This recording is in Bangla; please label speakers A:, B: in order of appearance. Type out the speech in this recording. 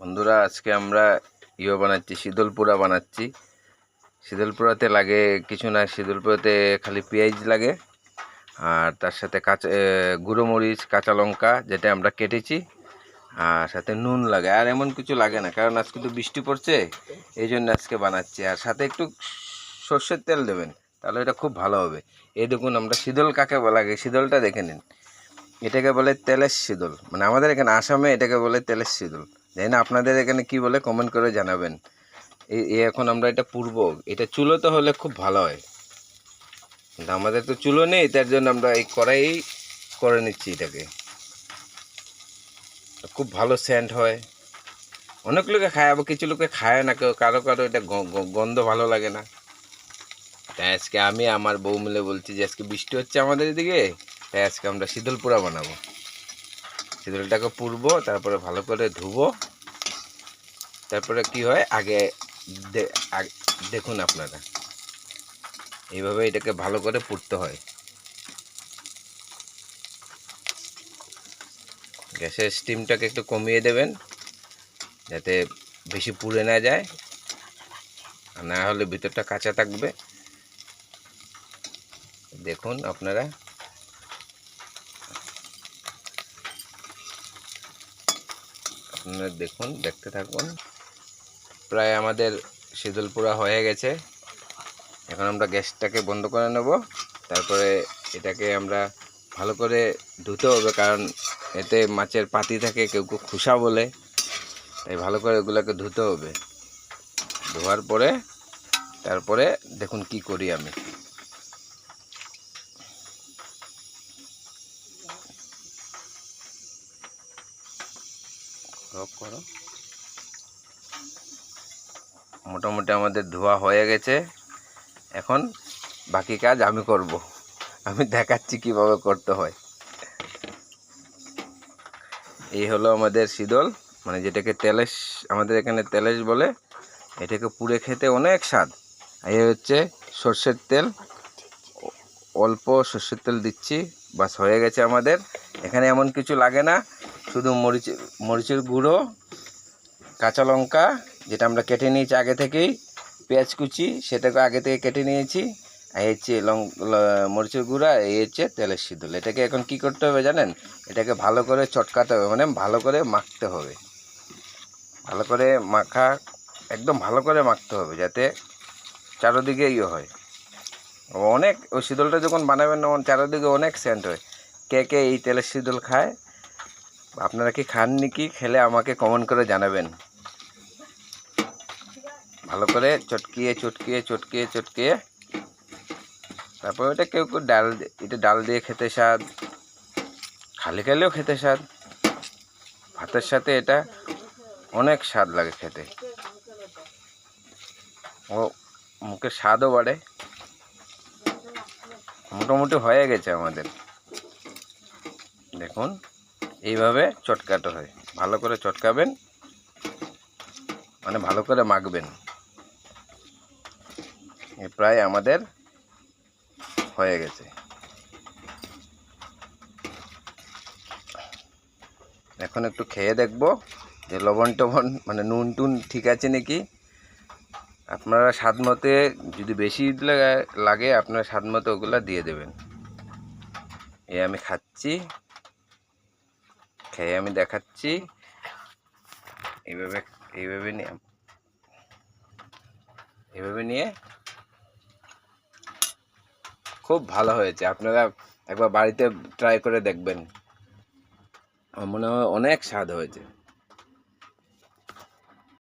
A: বন্ধুরা, আজকে আমরা বানাচ্ছি, শীতল পোড়া বানাচ্ছি। শীতল পোড়াতে লাগে কিছু না, শীতল পোড়াতে খালি পেঁয়াজ লাগে আর তার সাথে কাঁচা গুঁড়ো মরিচ, কাঁচা লঙ্কা যেটা আমরা কেটেছি, আর সাথে নুন লাগে। আর এমন কিছু লাগে না, কারণ আজকে তো বৃষ্টি পড়ছে, এই জন্য আজকে বানাচ্ছি। আর সাথে একটু সর্ষের তেল দেবেন, তাহলে এটা খুব ভালো হবে। এই দেখুন, আমরা শীতল কাকে লাগে, শীতলটা দেখে নিন। এটাকে বলে তেলের শীতল, মানে আমাদের এখানে আসামে এটাকে বলে তেলের শীতল। জানি না আপনাদের এখানে কি বলে, কমেন্ট করে জানাবেন। এই এখন আমরা এটা পুড়ব, এটা চুলোতে হলে খুব ভালো হয়, কিন্তু আমাদের তো চুলো নেই, তার জন্য আমরা এই কড়াই করে নিচ্ছি। এটাকে খুব ভালো সেন্ট হয়। অনেক লোকে খায়, আবার কিছু লোকে খায় না, কেউ কারো কারো এটা গন্ধ ভালো লাগে না। তাই আজকে আমি আমার বউ মিলে বলছি যে আজকে বৃষ্টি হচ্ছে আমাদের এদিকে, তাই আজকে আমরা শীতল পোড়া বানাবো। শীতলটাকে পুড়বো, তারপরে ভালো করে ধুবো। তারপরে কি হয় আগে দেখুন আপনারা, এইভাবে এটাকে ভালো করে পুড়তে হয়। গ্যাসের স্টিমটাকে একটু কমিয়ে দেবেন, যাতে বেশি পুড়ে না যায়, আর না হলে ভিতরটা কাঁচা থাকবে। দেখুন আপনারা, দেখুন, দেখতে থাকুন। প্রায় আমাদের শীতল পোড়া হয়ে গেছে। এখন আমরা গ্যাসটাকে বন্ধ করে নেব। তারপরে এটাকে আমরা ভালো করে ধুতে হবে, কারণ এতে মাছের পাতি থাকে, কেউ কেউ খুসা বলে, তাই ভালো করে এগুলোকে ধুতে হবে। ধোয়ার পরে তারপরে দেখুন কি করি আমি। মোটামুটি আমাদের ধোয়া হয়ে গেছে। এখন বাকি কাজ আমি করব, আমি দেখাচ্ছি কিভাবে করতে হয়। এই হলো আমাদের শীতল, মানে যেটাকে তেলেশ, আমাদের এখানে তেলেশ বলে। এটাকে পুড়ে খেতে অনেক স্বাদ। এই হচ্ছে সর্ষের তেল, অল্প সর্ষের তেল দিচ্ছি, বাস হয়ে গেছে আমাদের। এখানে এমন কিছু লাগে না, শুধু মরিচের গুঁড়ো, কাঁচা লঙ্কা যেটা আমরা কেটে নিয়েছি আগে থেকেই, পেঁয়াজ কুচি সেটাকে আগে থেকে কেটে নিয়েছি, এই হচ্ছে মরিচের গুঁড়া, এই হচ্ছে তেলের শীতল। এটাকে এখন কি করতে হবে জানেন, এটাকে ভালো করে চটকাতে হবে, মানে ভালো করে মাখতে হবে। ভালো করে মাখা, একদম ভালো করে মাখতে হবে, যাতে চারোদিকে হয়। অনেক ওই শীতলটা যখন বানাবেন তখন চারোদিকে অনেক সেন্ট হয়। কে কে এই তেলের শীতল খায়, আপনারা কি খাননি, কি খেলে আমাকে কমেন্ট করে জানাবেন। ভালো করে চটকিয়ে চটকিয়ে চটকিয়ে চটকিয়ে তারপর এটা কেউ কেউ এটা ডাল দিয়ে খেতে স্বাদ, খালি খেলেও খেতে স্বাদ, ভাতের সাথে এটা অনেক স্বাদ লাগে খেতে, ও মুখের স্বাদও বাড়ে। মোটামুটি হয়ে গেছে আমাদের। দেখুন এইভাবে চটকাতে হয়, ভালো করে চটকাবেন, মানে ভালো করে মাখবেন। প্রায় আমাদের হয়ে গেছে। এখন একটু খেয়ে দেখব যে লবণ টবণ, মানে নুন টুন ঠিক আছে নাকি। আপনারা স্বাদ মতে, যদি বেশি লাগে আপনারা স্বাদ মতো ওগুলো দিয়ে দেবেন। এই আমি খাচ্ছি, খেয়ে আমি দেখাচ্ছি। এইভাবে এইভাবে নিয়ে খুব ভালো হয়েছে। আপনারা একবার বাড়িতে ট্রাই করে দেখবেন, আমার মনে হয় অনেক স্বাদ হয়েছে।